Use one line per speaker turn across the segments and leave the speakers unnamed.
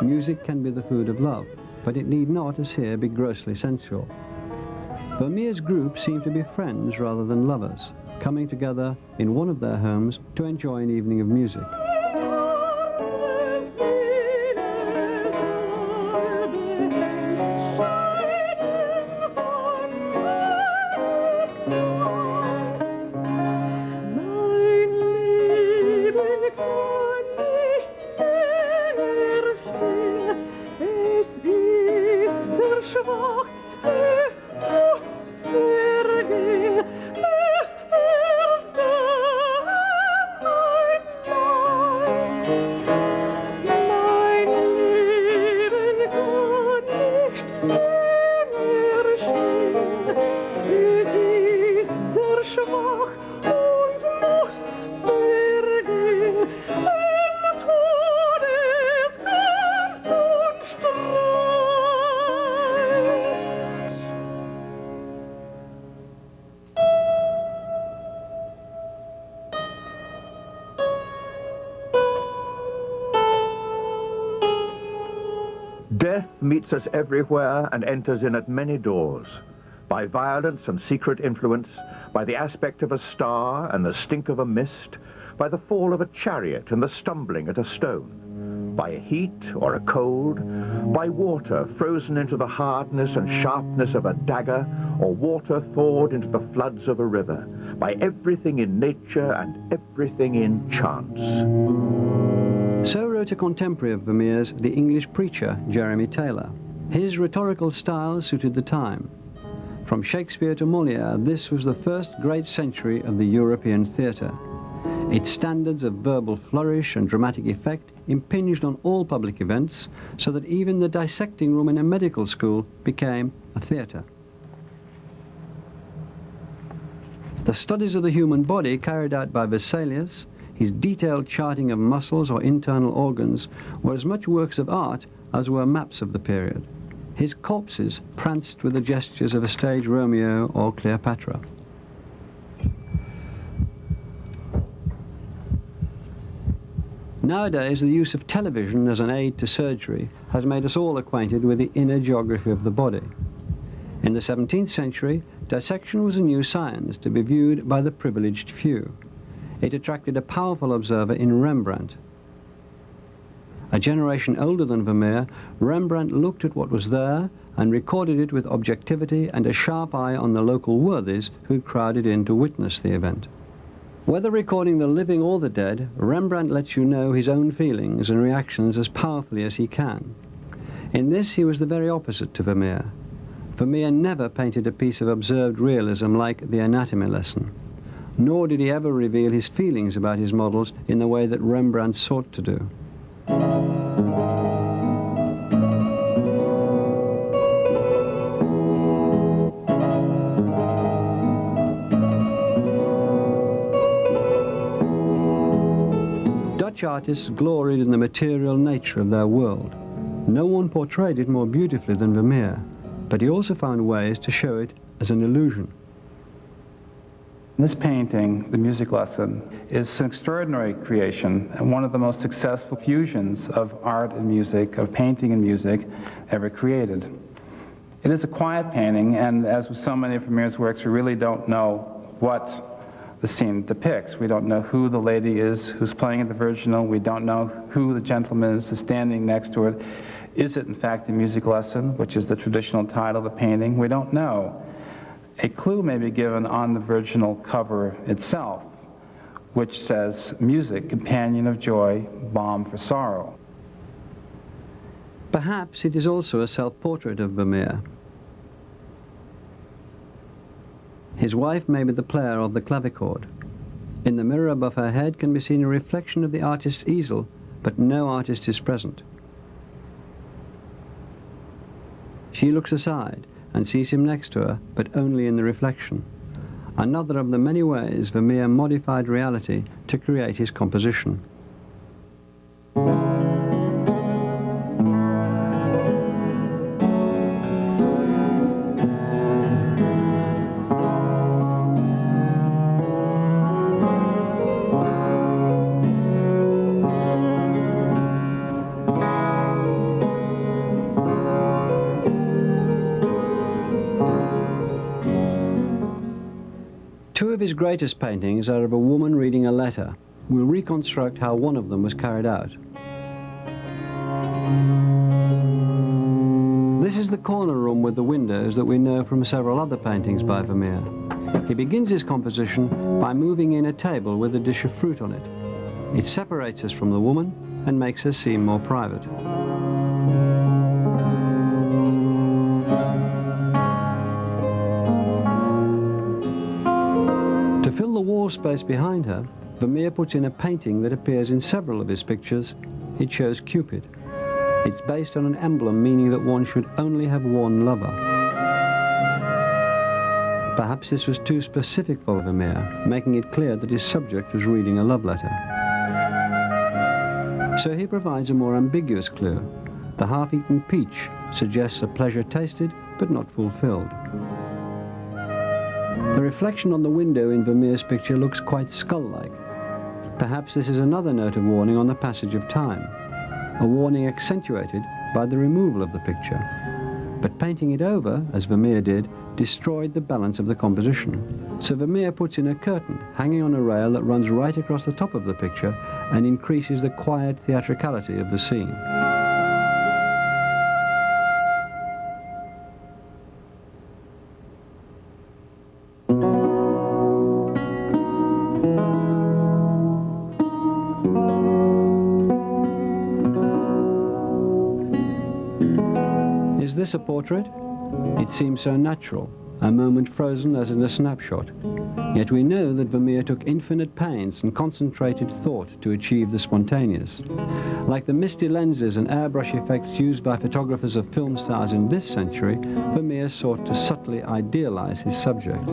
Music can be the food of love, but it need not, as here, be grossly sensual. Vermeer's group seemed to be friends rather than lovers, coming together in one of their homes to enjoy an evening of music.
Death meets us everywhere and enters in at many doors, by violence and secret influence, by the aspect of a star and the stink of a mist, by the fall of a chariot and the stumbling at a stone, by a heat or a cold, by water frozen into the hardness and sharpness of a dagger, or water thawed into the floods of a river, by everything in nature and everything in chance.
So wrote a contemporary of Vermeer's, the English preacher, Jeremy Taylor. His rhetorical style suited the time. From Shakespeare to Molière, this was the first great century of the European theatre. Its standards of verbal flourish and dramatic effect impinged on all public events, so that even the dissecting room in a medical school became a theatre. The studies of the human body carried out by Vesalius, his detailed charting of muscles or internal organs, were as much works of art as were maps of the period. His corpses pranced with the gestures of a stage Romeo or Cleopatra. Nowadays, the use of television as an aid to surgery has made us all acquainted with the inner geography of the body. In the 17th century, dissection was a new science to be viewed by the privileged few. It attracted a powerful observer in Rembrandt. A generation older than Vermeer, Rembrandt looked at what was there and recorded it with objectivity and a sharp eye on the local worthies who crowded in to witness the event. Whether recording the living or the dead, Rembrandt lets you know his own feelings and reactions as powerfully as he can. In this he was the very opposite to Vermeer. Vermeer never painted a piece of observed realism like the anatomy lesson, nor did he ever reveal his feelings about his models in the way that Rembrandt sought to do. Dutch artists gloried in the material nature of their world. No one portrayed it more beautifully than Vermeer, but he also found ways to show it as an illusion.
This painting, The Music Lesson, is an extraordinary creation and one of the most successful fusions of art and music, of painting and music, ever created. It is a quiet painting, and as with so many of Vermeer's works, we really don't know what the scene depicts. We don't know who the lady is who's playing at the virginal. We don't know who the gentleman is who's standing next to it. Is it in fact a music lesson, which is the traditional title of the painting? We don't know. A clue may be given on the virginal cover itself, which says, "Music, companion of joy, balm for sorrow."
Perhaps it is also a self-portrait of Vermeer. His wife may be the player of the clavichord. In the mirror above her head can be seen a reflection of the artist's easel, but no artist is present. She looks aside and sees him next to her, but only in the reflection. Another of the many ways Vermeer modified reality to create his composition. Two of his greatest paintings are of a woman reading a letter. We'll reconstruct how one of them was carried out. This is the corner room with the windows that we know from several other paintings by Vermeer. He begins his composition by moving in a table with a dish of fruit on it. It separates us from the woman and makes her seem more private. To fill the wall space behind her, Vermeer puts in a painting that appears in several of his pictures. It shows Cupid. It's based on an emblem meaning that one should only have one lover. Perhaps this was too specific for Vermeer, making it clear that his subject was reading a love letter. So he provides a more ambiguous clue. The half-eaten peach suggests a pleasure tasted but not fulfilled. The reflection on the window in Vermeer's picture looks quite skull-like. Perhaps this is another note of warning on the passage of time, a warning accentuated by the removal of the picture. But painting it over, as Vermeer did, destroyed the balance of the composition. So Vermeer puts in a curtain hanging on a rail that runs right across the top of the picture and increases the quiet theatricality of the scene. Is this a portrait? It seems so natural, a moment frozen as in a snapshot. Yet we know that Vermeer took infinite pains and concentrated thought to achieve the spontaneous. Like the misty lenses and airbrush effects used by photographers of film stars in this century, Vermeer sought to subtly idealize his subject.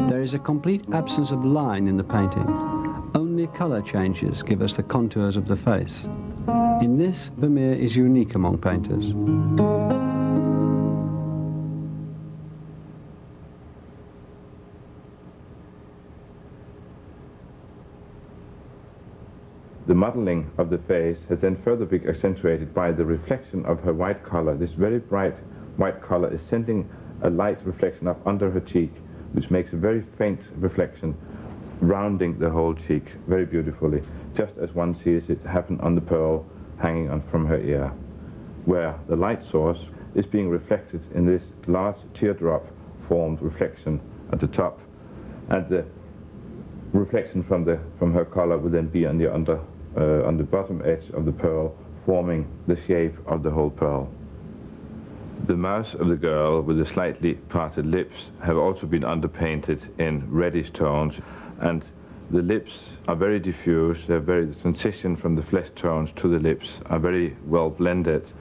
There is a complete absence of line in the painting. Only color changes give us the contours of the face. In this, Vermeer is unique among painters.
The modeling of the face has then further been accentuated by the reflection of her white collar. This very bright white collar is sending a light reflection up under her cheek, which makes a very faint reflection, rounding the whole cheek very beautifully, just as one sees it happen on the pearl hanging on from her ear, where the light source is being reflected in this large teardrop formed reflection at the top, and the reflection from her collar will then be on the bottom edge of the pearl, forming the shape of the whole pearl. The mouth of the girl with the slightly parted lips have also been underpainted in reddish tones, and the lips are very diffuse. The transition from the flesh tones to the lips are very well blended,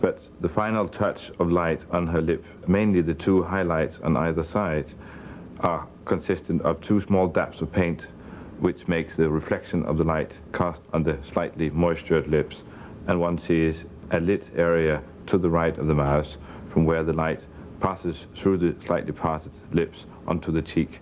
but the final touch of light on her lip, mainly the two highlights on either side, are consistent of two small dabs of paint, which makes the reflection of the light cast on the slightly moistured lips, and one sees a lit area to the right of the mouth, from where the light passes through the slightly parted lips onto the cheek.